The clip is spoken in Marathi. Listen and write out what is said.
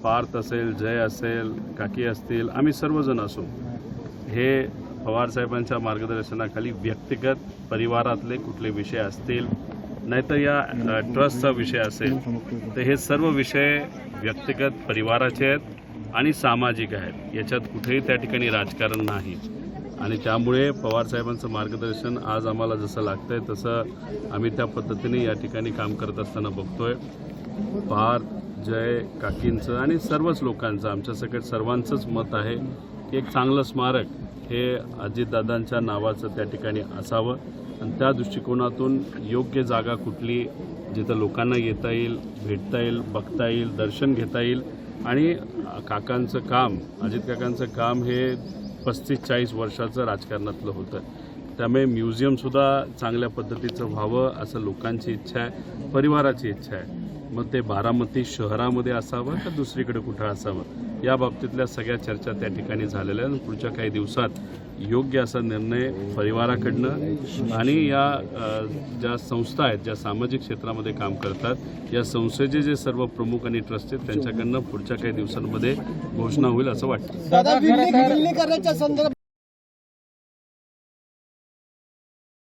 पार्थ असेल, जय असेल, काकी असतील, आम्ही सर्वजण असू, हे पवारसाहेबांच्या मार्गदर्शनाखाली व्यक्तिगत परिवारातले कुठले विषय असतील, नाहीतर या ट्रस्टचा विषय असेल, तर हे सर्व विषय व्यक्तिगत परिवाराचे आहेत आणि सामाजिक आहेत. याच्यात कुठेही त्या ठिकाणी राजकारण नाही. आणि त्यामुळे पवारसाहेबांचं मार्गदर्शन आज आम्हाला जसं लागतंय तसं आम्ही त्या पद्धतीने या ठिकाणी काम करत असताना बघतोय. पार्थ, जय, काकींचं आणि सर्वच लोकांचं, आमच्यासकट सर्वांचंच मत आहे की एक चांगलं स्मारक हे अजितदादांच्या नावाचं त्या ठिकाणी असावं. आणि त्या दृष्टिकोनातून योग्य जागा कुठली, जिथं लोकांना येता येईल, भेटता येईल, बघता येईल, दर्शन घेता येईल. आणि काकांचं काम, अजित काकांचं काम हे 35-40 वर्षाचं राजकारणातलं होतं. त्यामुळे म्युझियमसुद्धा चांगल्या पद्धतीचं व्हावं असं लोकांची इच्छा आहे, परिवाराची इच्छा आहे. मग ते बारामती शहरामध्ये असावं का दुसरीकडे कुठं असावं, या बाबतीतल्या सगळ्या चर्चा त्या ठिकाणी झालेल्या आहेत. पुढच्या काही दिवसात योग्य असा निर्णय परिवाराकडनं आणि या ज्या संस्था आहेत, ज्या सामाजिक क्षेत्रामध्ये काम करतात, या संस्थेचे जे सर्व प्रमुख आणि ट्रस्ट आहेत त्यांच्याकडनं पुढच्या काही दिवसांमध्ये घोषणा होईल असं वाटतं.